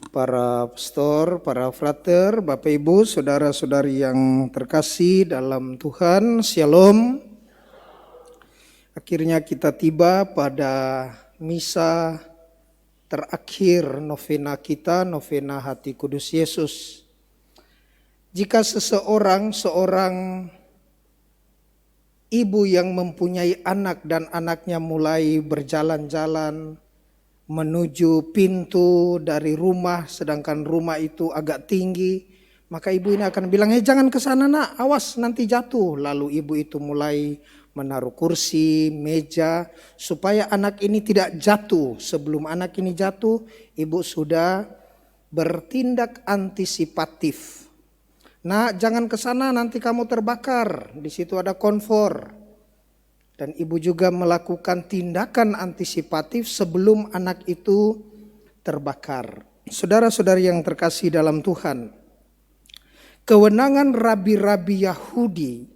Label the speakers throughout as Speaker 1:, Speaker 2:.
Speaker 1: para pastor, para frater, Bapak Ibu, saudara-saudari yang terkasih dalam Tuhan, Shalom. Akhirnya kita tiba pada misa terakhir novena kita, novena Hati Kudus Yesus. Jika seorang ibu yang mempunyai anak dan anaknya mulai berjalan-jalan menuju pintu dari rumah, sedangkan rumah itu agak tinggi, maka ibu ini akan bilang, jangan ke sana nak, awas nanti jatuh. Lalu ibu itu mulai menaruh kursi, meja, supaya anak ini tidak jatuh. Sebelum anak ini jatuh, ibu sudah bertindak antisipatif. Nah, jangan ke sana nanti kamu terbakar, di situ ada konfor. Dan ibu juga melakukan tindakan antisipatif sebelum anak itu terbakar. Saudara-saudari yang terkasih dalam Tuhan, kewenangan rabi-rabi Yahudi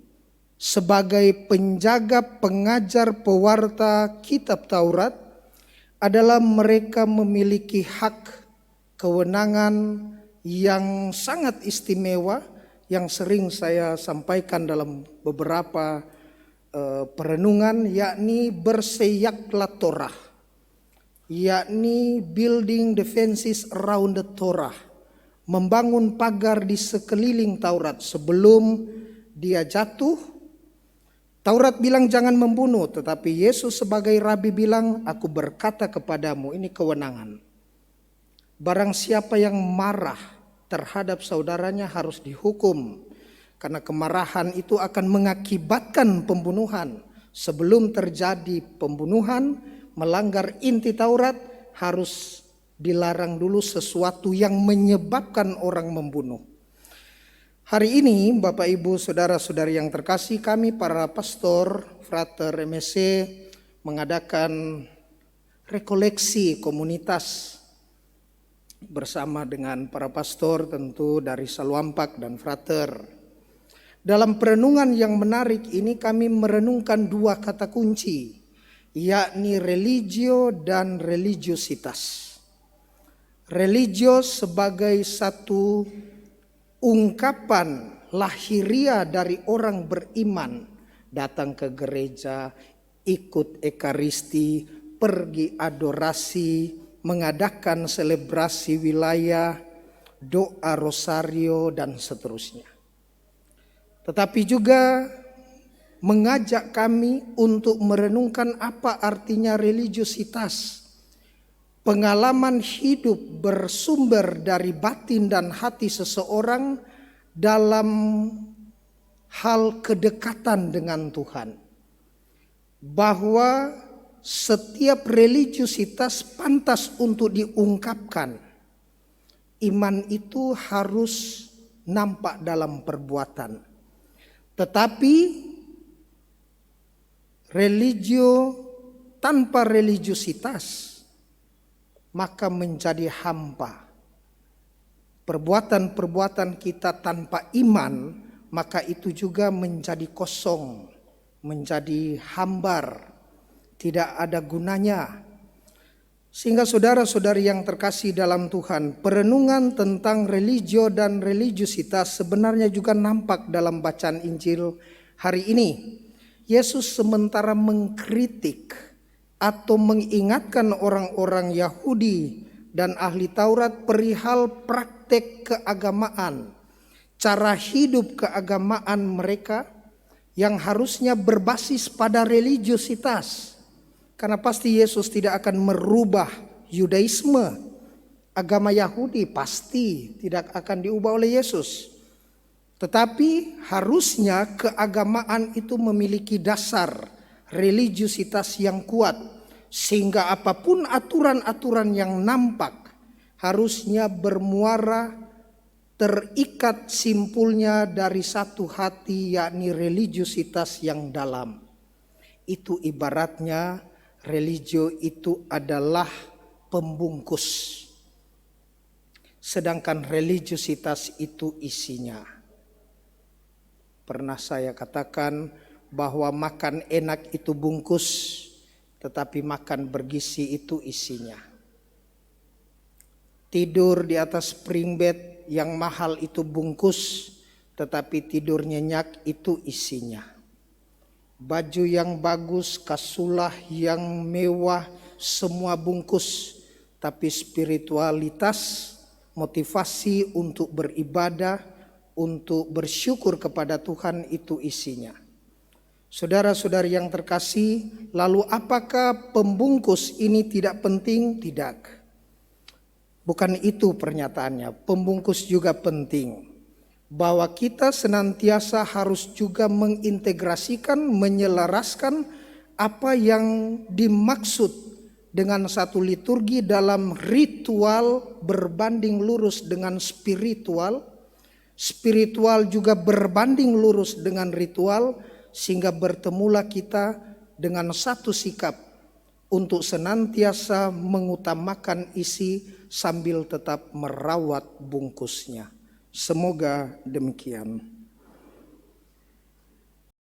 Speaker 1: sebagai penjaga, pengajar, pewarta kitab Taurat adalah mereka memiliki hak kewenangan yang sangat istimewa yang sering saya sampaikan dalam beberapa perenungan, yakni berseyaklah Torah, yakni building defenses around the Torah, membangun pagar di sekeliling Taurat. Sebelum dia jatuh, Taurat bilang jangan membunuh, tetapi Yesus sebagai Rabi bilang, aku berkata kepadamu, ini kewenangan. Barang siapa yang marah terhadap saudaranya harus dihukum. Karena kemarahan itu akan mengakibatkan pembunuhan. Sebelum terjadi pembunuhan, melanggar inti Taurat, harus dilarang dulu sesuatu yang menyebabkan orang membunuh. Hari ini Bapak Ibu saudara-saudari yang terkasih, kami para pastor, frater, MSC mengadakan rekoleksi komunitas bersama dengan para pastor tentu dari Salwampak dan frater. Dalam perenungan yang menarik ini kami merenungkan dua kata kunci, yakni religio dan religiositas. Religio sebagai satu ungkapan lahiria dari orang beriman, datang ke gereja, ikut ekaristi, pergi adorasi, mengadakan selebrasi wilayah, doa rosario dan seterusnya. Tetapi juga mengajak kami untuk merenungkan apa artinya religiositas. Pengalaman hidup bersumber dari batin dan hati seseorang dalam hal kedekatan dengan Tuhan. Bahwa setiap religiositas pantas untuk diungkapkan. Iman itu harus nampak dalam perbuatan. Tetapi religio tanpa religiositas maka menjadi hampa. Perbuatan-perbuatan kita tanpa iman maka itu juga menjadi kosong, menjadi hambar, tidak ada gunanya. Sehingga saudara-saudari yang terkasih dalam Tuhan, perenungan tentang religio dan religiositas sebenarnya juga nampak dalam bacaan Injil hari ini. Yesus sementara mengkritik atau mengingatkan orang-orang Yahudi dan ahli Taurat perihal praktek keagamaan, cara hidup keagamaan mereka yang harusnya berbasis pada religiositas. Karena pasti Yesus tidak akan merubah Yudaisme, agama Yahudi pasti tidak akan diubah oleh Yesus. Tetapi harusnya keagamaan itu memiliki dasar religiositas yang kuat. Sehingga apapun aturan-aturan yang nampak harusnya bermuara terikat simpulnya dari satu hati, yakni religiositas yang dalam. Itu ibaratnya religio itu adalah pembungkus. Sedangkan religiositas itu isinya. Pernah saya katakan bahwa makan enak itu bungkus, tetapi makan bergizi itu isinya. Tidur di atas spring bed yang mahal itu bungkus, tetapi tidur nyenyak itu isinya. Baju yang bagus, kasulah yang mewah, semua bungkus. Tapi spiritualitas, motivasi untuk beribadah, untuk bersyukur kepada Tuhan itu isinya. Saudara-saudari yang terkasih, lalu apakah pembungkus ini tidak penting? Tidak. Bukan itu pernyataannya, pembungkus juga penting. Bahwa kita senantiasa harus juga mengintegrasikan, menyelaraskan apa yang dimaksud dengan satu liturgi dalam ritual berbanding lurus dengan spiritual. Spiritual juga berbanding lurus dengan ritual, sehingga bertemulah kita dengan satu sikap untuk senantiasa mengutamakan isi sambil tetap merawat bungkusnya. Semoga demikian.